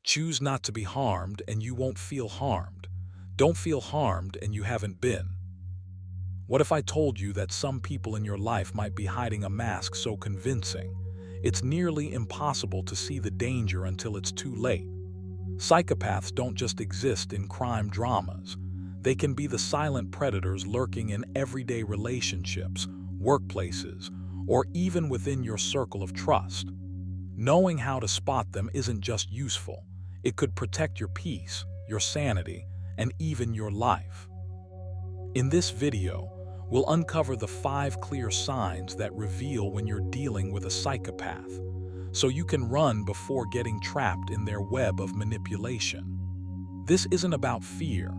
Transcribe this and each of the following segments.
Choose not to be harmed and you won't feel harmed. Don't feel harmed and you haven't been. What if I told you that some people in your life might be hiding a mask so convincing, it's nearly impossible to see the danger until it's too late? Psychopaths don't just exist in crime dramas. They can be the silent predators lurking in everyday relationships, workplaces, or even within your circle of trust. Knowing how to spot them isn't just useful. It could protect your peace, your sanity, and even your life. In this video, we'll uncover the 5 clear signs that reveal when you're dealing with a psychopath, so you can run before getting trapped in their web of manipulation. This isn't about fear.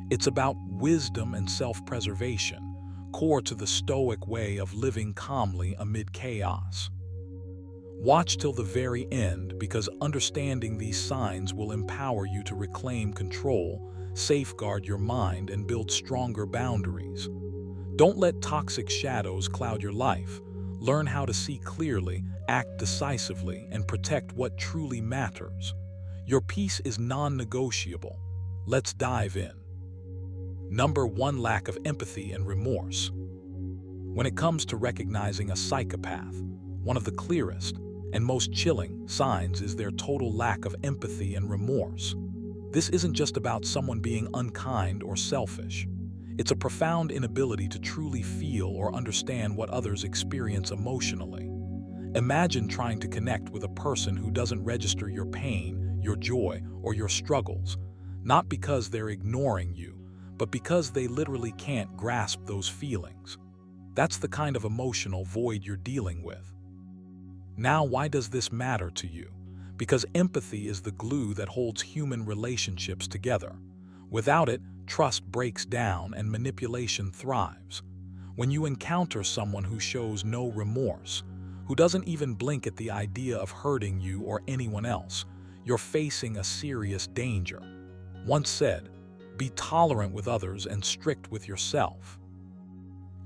It's about wisdom and self-preservation, core to the Stoic way of living calmly amid chaos. Watch till the very end, because understanding these signs will empower you to reclaim control, safeguard your mind, and build stronger boundaries. Don't let toxic shadows cloud your life. Learn how to see clearly, act decisively, and protect what truly matters. Your peace is non-negotiable. Let's dive in. Number 1, lack of empathy and remorse. When it comes to recognizing a psychopath, one of the clearest and most chilling signs is their total lack of empathy and remorse. This isn't just about someone being unkind or selfish. It's a profound inability to truly feel or understand what others experience emotionally. Imagine trying to connect with a person who doesn't register your pain, your joy, or your struggles, not because they're ignoring you, but because they literally can't grasp those feelings. That's the kind of emotional void you're dealing with. Now, why does this matter to you? Because empathy is the glue that holds human relationships together. Without it, trust breaks down and manipulation thrives. When you encounter someone who shows no remorse, who doesn't even blink at the idea of hurting you or anyone else, you're facing a serious danger. Once said, be tolerant with others and strict with yourself.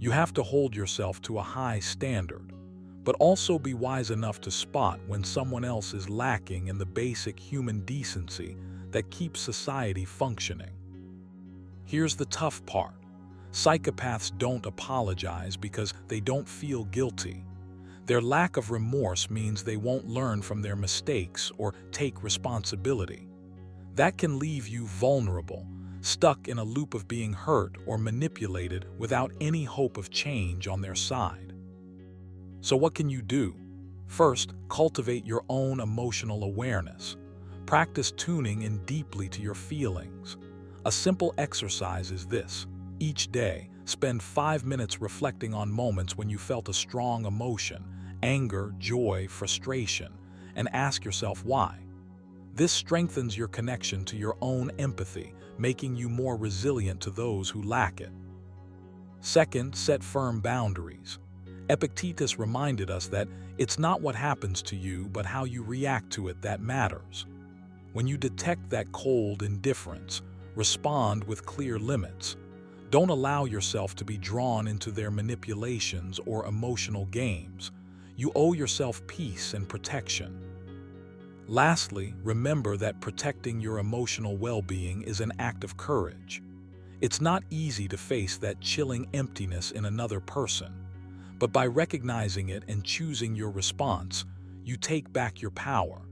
You have to hold yourself to a high standard, but also be wise enough to spot when someone else is lacking in the basic human decency that keeps society functioning. Here's the tough part. Psychopaths don't apologize because they don't feel guilty. Their lack of remorse means they won't learn from their mistakes or take responsibility. That can leave you vulnerable, stuck in a loop of being hurt or manipulated without any hope of change on their side. So what can you do? First, cultivate your own emotional awareness. Practice tuning in deeply to your feelings. A simple exercise is this. Each day, spend 5 minutes reflecting on moments when you felt a strong emotion, anger, joy, frustration, and ask yourself why. This strengthens your connection to your own empathy, making you more resilient to those who lack it. Second, set firm boundaries. Epictetus reminded us that it's not what happens to you, but how you react to it that matters. When you detect that cold indifference, respond with clear limits. Don't allow yourself to be drawn into their manipulations or emotional games. You owe yourself peace and protection. Lastly, remember that protecting your emotional well-being is an act of courage. It's not easy to face that chilling emptiness in another person. But by recognizing it and choosing your response, you take back your power.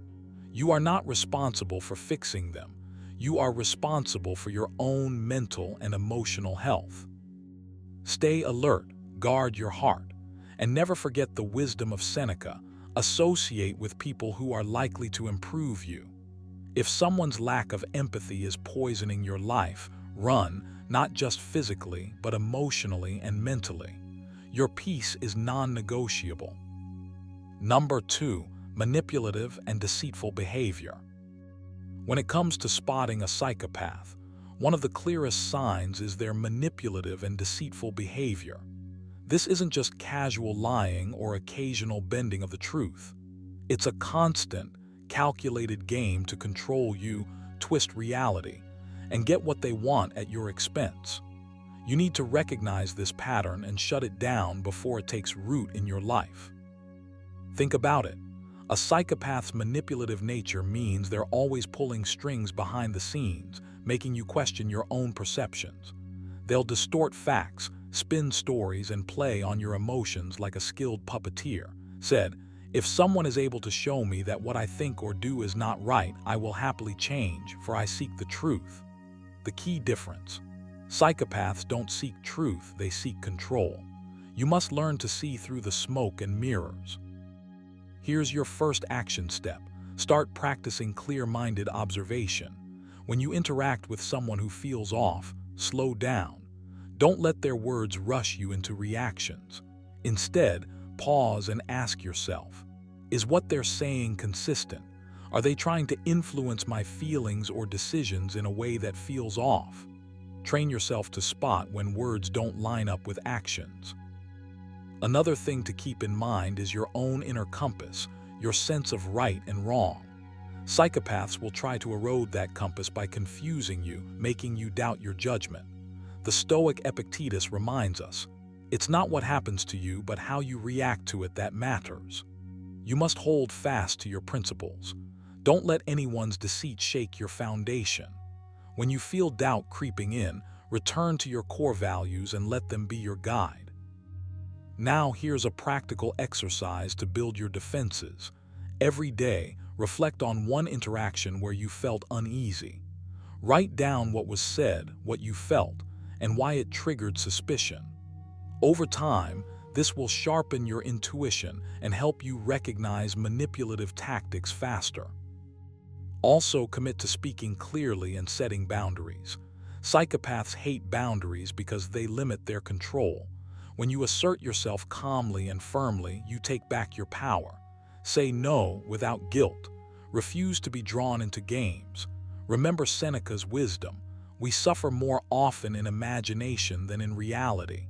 You are not responsible for fixing them. You are responsible for your own mental and emotional health. Stay alert, guard your heart, and never forget the wisdom of Seneca. Associate with people who are likely to improve you. If someone's lack of empathy is poisoning your life, run, not just physically, but emotionally and mentally. Your peace is non-negotiable. Number 2, manipulative and deceitful behavior. When it comes to spotting a psychopath, one of the clearest signs is their manipulative and deceitful behavior. This isn't just casual lying or occasional bending of the truth. It's a constant, calculated game to control you, twist reality, and get what they want at your expense. You need to recognize this pattern and shut it down before it takes root in your life. Think about it. A psychopath's manipulative nature means they're always pulling strings behind the scenes, making you question your own perceptions. They'll distort facts, spin stories, and play on your emotions like a skilled puppeteer. Said, "If someone is able to show me that what I think or do is not right, I will happily change, for I seek the truth." The key difference: psychopaths don't seek truth, they seek control. You must learn to see through the smoke and mirrors. Here's your first action step. Start practicing clear-minded observation. When you interact with someone who feels off, slow down. Don't let their words rush you into reactions. Instead, pause and ask yourself, is what they're saying consistent? Are they trying to influence my feelings or decisions in a way that feels off? Train yourself to spot when words don't line up with actions. Another thing to keep in mind is your own inner compass, your sense of right and wrong. Psychopaths will try to erode that compass by confusing you, making you doubt your judgment. The Stoic Epictetus reminds us, it's not what happens to you, but how you react to it that matters. You must hold fast to your principles. Don't let anyone's deceit shake your foundation. When you feel doubt creeping in, return to your core values and let them be your guide. Now here's a practical exercise to build your defenses. Every day, reflect on one interaction where you felt uneasy. Write down what was said, what you felt, and why it triggered suspicion. Over time, this will sharpen your intuition and help you recognize manipulative tactics faster. Also, commit to speaking clearly and setting boundaries. Psychopaths hate boundaries because they limit their control. When you assert yourself calmly and firmly, you take back your power. Say no without guilt. Refuse to be drawn into games. Remember Seneca's wisdom. We suffer more often in imagination than in reality.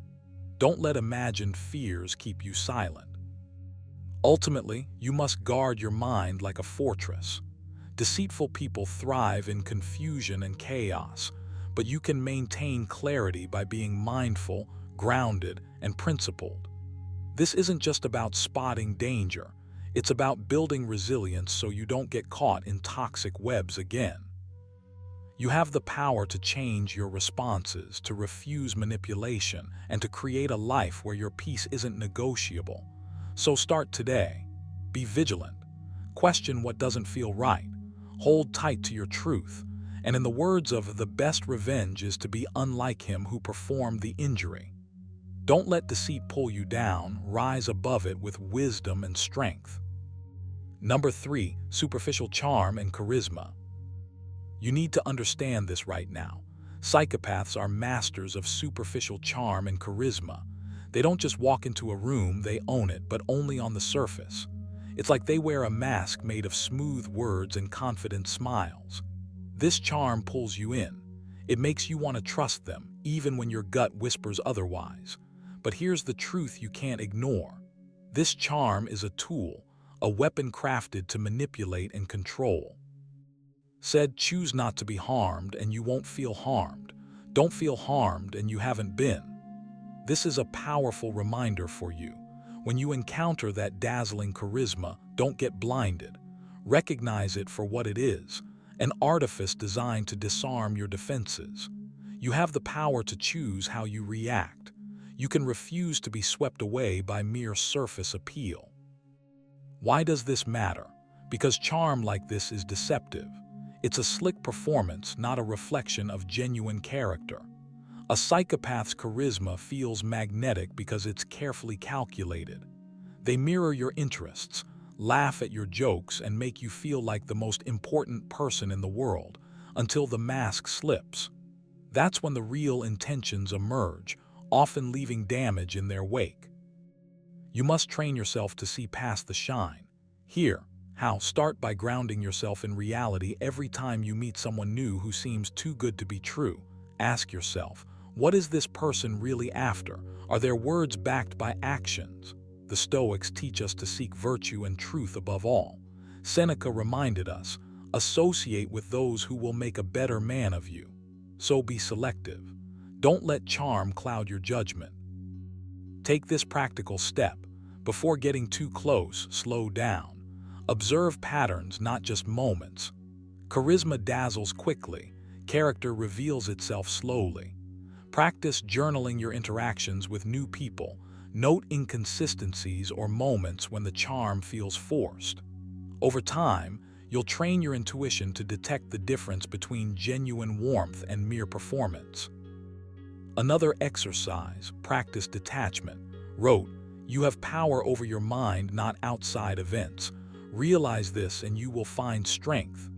Don't let imagined fears keep you silent. Ultimately, you must guard your mind like a fortress. Deceitful people thrive in confusion and chaos, but you can maintain clarity by being mindful, grounded, and principled. This isn't just about spotting danger. It's about building resilience so you don't get caught in toxic webs again. You have the power to change your responses, to refuse manipulation, and to create a life where your peace isn't negotiable. So start today. Be vigilant. Question what doesn't feel right. Hold tight to your truth. And in the words of "the best revenge is to be unlike him who performed the injury." Don't let deceit pull you down. Rise above it with wisdom and strength. Number 3, superficial charm and charisma. You need to understand this right now. Psychopaths are masters of superficial charm and charisma. They don't just walk into a room, they own it, but only on the surface. It's like they wear a mask made of smooth words and confident smiles. This charm pulls you in. It makes you want to trust them, even when your gut whispers otherwise. But here's the truth you can't ignore. This charm is a tool, a weapon crafted to manipulate and control. Said, choose not to be harmed and you won't feel harmed. Don't feel harmed and you haven't been. This is a powerful reminder for you. When you encounter that dazzling charisma, don't get blinded. Recognize it for what it is, an artifice designed to disarm your defenses. You have the power to choose how you react. You can refuse to be swept away by mere surface appeal. Why does this matter? Because charm like this is deceptive. It's a slick performance, not a reflection of genuine character. A psychopath's charisma feels magnetic because it's carefully calculated. They mirror your interests, laugh at your jokes, and make you feel like the most important person in the world, until the mask slips. That's when the real intentions emerge, often leaving damage in their wake. You must train yourself to see past the shine. Here, how? Start by grounding yourself in reality. Every time you meet someone new who seems too good to be true, ask yourself, what is this person really after? Are their words backed by actions? The Stoics teach us to seek virtue and truth above all. Seneca reminded us, associate with those who will make a better man of you. So be selective. Don't let charm cloud your judgment. Take this practical step. Before getting too close, slow down. Observe patterns, not just moments. Charisma dazzles quickly. Character reveals itself slowly. Practice journaling your interactions with new people. Note inconsistencies or moments when the charm feels forced. Over time, you'll train your intuition to detect the difference between genuine warmth and mere performance. Another exercise, practice detachment, wrote, "You have power over your mind, not outside events. Realize this and you will find strength."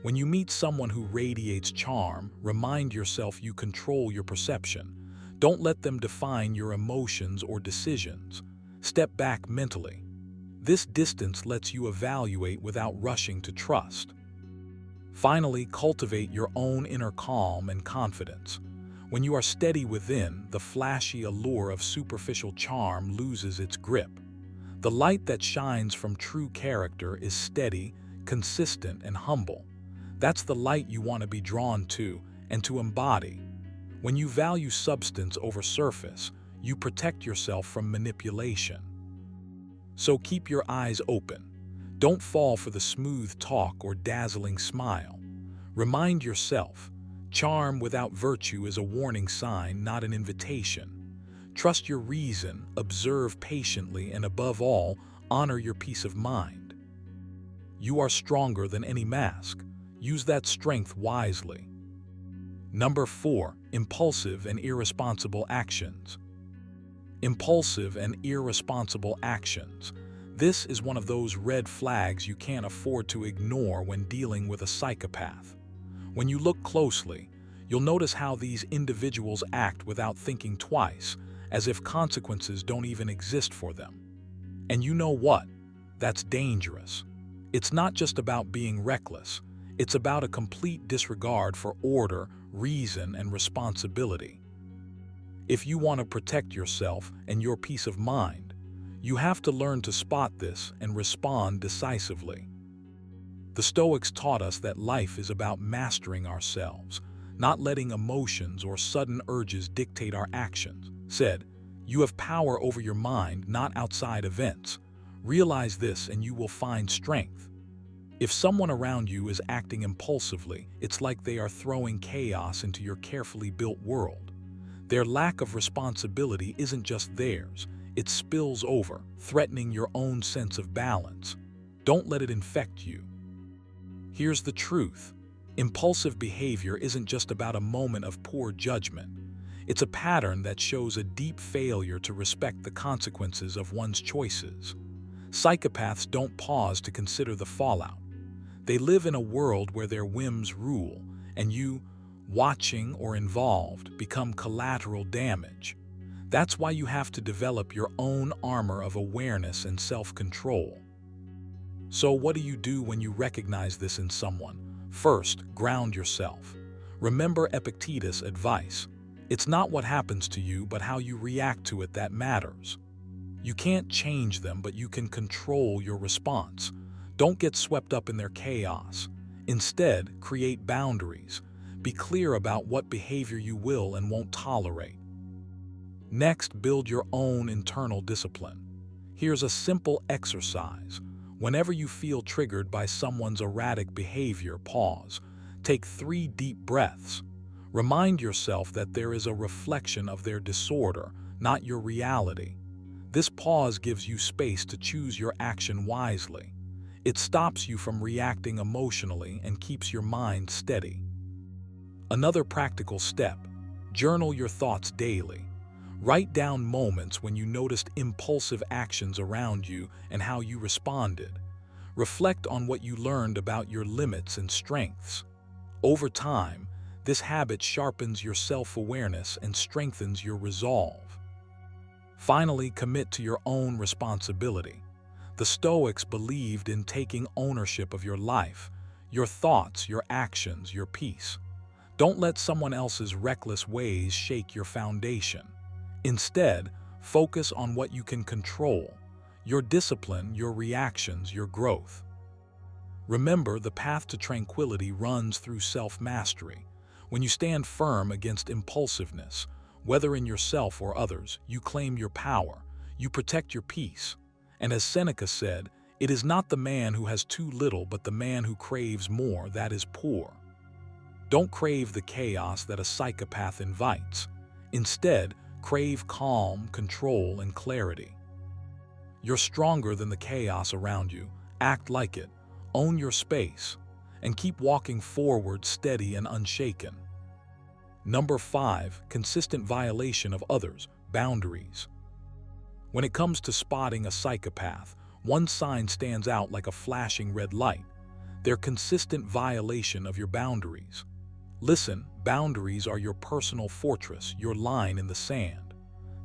When you meet someone who radiates charm, remind yourself you control your perception. Don't let them define your emotions or decisions. Step back mentally. This distance lets you evaluate without rushing to trust. Finally, cultivate your own inner calm and confidence. When you are steady within, the flashy allure of superficial charm loses its grip. The light that shines from true character is steady, consistent, and humble. That's the light you want to be drawn to and to embody. When you value substance over surface, you protect yourself from manipulation. So keep your eyes open. Don't fall for the smooth talk or dazzling smile. Remind yourself, charm without virtue is a warning sign, not an invitation. Trust your reason, observe patiently, and above all, honor your peace of mind. You are stronger than any mask. Use that strength wisely. Number 4, impulsive and irresponsible actions. Impulsive and irresponsible actions. This is one of those red flags you can't afford to ignore when dealing with a psychopath. When you look closely, you'll notice how these individuals act without thinking twice, as if consequences don't even exist for them. And you know what? That's dangerous. It's not just about being reckless. It's about a complete disregard for order, reason, and responsibility. If you want to protect yourself and your peace of mind, you have to learn to spot this and respond decisively. The Stoics taught us that life is about mastering ourselves, not letting emotions or sudden urges dictate our actions. Said, "You have power over your mind, not outside events. Realize this and you will find strength." If someone around you is acting impulsively, it's like they are throwing chaos into your carefully built world. Their lack of responsibility isn't just theirs, it spills over, threatening your own sense of balance. Don't let it infect you. Here's the truth. Impulsive behavior isn't just about a moment of poor judgment. It's a pattern that shows a deep failure to respect the consequences of one's choices. Psychopaths don't pause to consider the fallout. They live in a world where their whims rule, and you, watching or involved, become collateral damage. That's why you have to develop your own armor of awareness and self-control. So what do you do when you recognize this in someone? First, ground yourself. Remember Epictetus' advice. It's not what happens to you, but how you react to it that matters. You can't change them, but you can control your response. Don't get swept up in their chaos. Instead, create boundaries. Be clear about what behavior you will and won't tolerate. Next, build your own internal discipline. Here's a simple exercise. Whenever you feel triggered by someone's erratic behavior, pause. Take 3 deep breaths. Remind yourself that there is a reflection of their disorder, not your reality. This pause gives you space to choose your action wisely. It stops you from reacting emotionally and keeps your mind steady. Another practical step, journal your thoughts daily. Write down moments when you noticed impulsive actions around you and how you responded. Reflect on what you learned about your limits and strengths. Over time, this habit sharpens your self-awareness and strengthens your resolve. Finally, commit to your own responsibility. The Stoics believed in taking ownership of your life, your thoughts, your actions, your peace. Don't let someone else's reckless ways shake your foundation. Instead, focus on what you can control, your discipline, your reactions, your growth. Remember, the path to tranquility runs through self-mastery. When you stand firm against impulsiveness, whether in yourself or others, you claim your power, you protect your peace. And as Seneca said, It is not the man who has too little, but the man who craves more that is poor. Don't crave the chaos that a psychopath invites. Instead, crave calm, control, and clarity. You're stronger than the chaos around you. Act like it. Own your space. And keep walking forward steady and unshaken. Number 5, consistent violation of others' boundaries. When it comes to spotting a psychopath, one sign stands out like a flashing red light: their consistent violation of your boundaries. Listen, boundaries are your personal fortress, your line in the sand.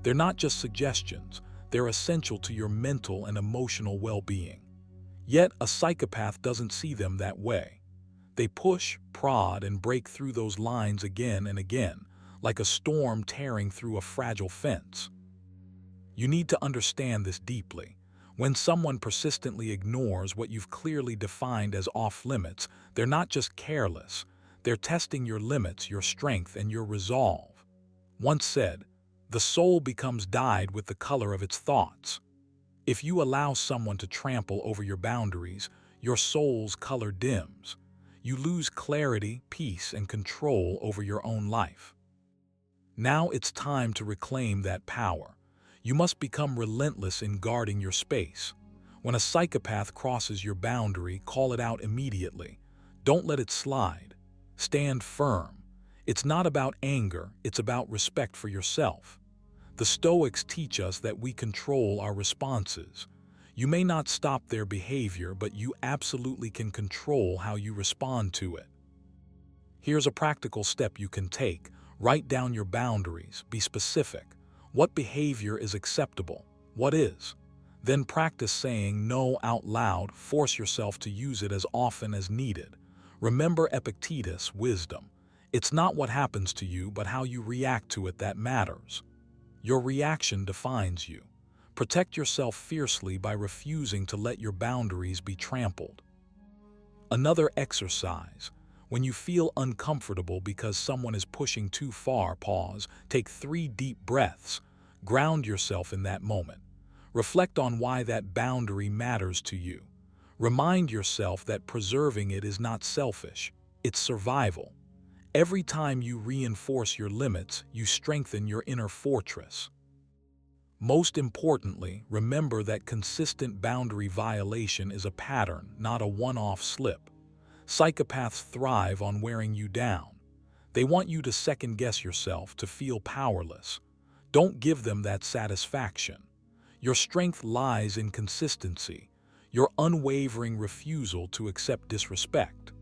They're not just suggestions, they're essential to your mental and emotional well-being. Yet, a psychopath doesn't see them that way. They push, prod, and break through those lines again and again, like a storm tearing through a fragile fence. You need to understand this deeply. When someone persistently ignores what you've clearly defined as off-limits, they're not just careless. They're testing your limits, your strength, and your resolve. Once said, the soul becomes dyed with the color of its thoughts. If you allow someone to trample over your boundaries, your soul's color dims. You lose clarity, peace, and control over your own life. Now it's time to reclaim that power. You must become relentless in guarding your space. When a psychopath crosses your boundary, call it out immediately. Don't let it slide. Stand firm. It's not about anger, it's about respect for yourself. The Stoics teach us that we control our responses. You may not stop their behavior, but you absolutely can control how you respond to it. Here's a practical step you can take. Write down your boundaries. Be specific. What behavior is acceptable? What is? Then practice saying no out loud. Force yourself to use it as often as needed. Remember Epictetus' wisdom. It's not what happens to you, but how you react to it that matters. Your reaction defines you. Protect yourself fiercely by refusing to let your boundaries be trampled. Another exercise. When you feel uncomfortable because someone is pushing too far, pause, take 3 deep breaths. Ground yourself in that moment. Reflect on why that boundary matters to you. Remind yourself that preserving it is not selfish, it's survival. Every time you reinforce your limits, you strengthen your inner fortress. Most importantly, remember that consistent boundary violation is a pattern, not a one-off slip. Psychopaths thrive on wearing you down. They want you to second-guess yourself, to feel powerless. Don't give them that satisfaction. Your strength lies in consistency, your unwavering refusal to accept disrespect.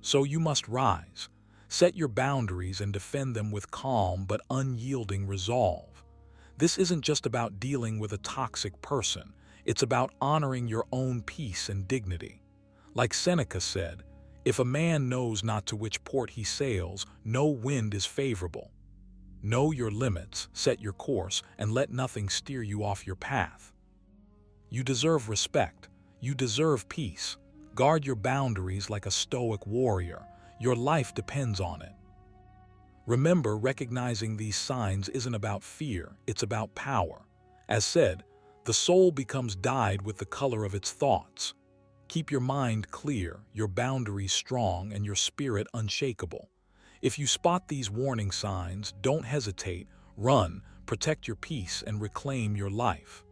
So you must rise. Set your boundaries and defend them with calm but unyielding resolve. This isn't just about dealing with a toxic person. It's about honoring your own peace and dignity. Like Seneca said, if a man knows not to which port he sails, no wind is favorable. Know your limits, set your course, and let nothing steer you off your path. You deserve respect. You deserve peace. Guard your boundaries like a stoic warrior. Your life depends on it. Remember, recognizing these signs isn't about fear, it's about power. As said, the soul becomes dyed with the color of its thoughts. Keep your mind clear, your boundaries strong, and your spirit unshakable. If you spot these warning signs, don't hesitate, run, protect your peace, and reclaim your life.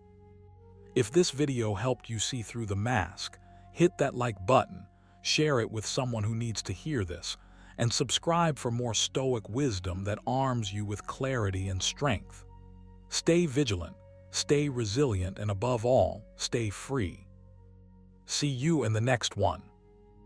If this video helped you see through the mask, hit that like button, share it with someone who needs to hear this, and subscribe for more Stoic wisdom that arms you with clarity and strength. Stay vigilant, stay resilient, and above all, stay free. See you in the next one.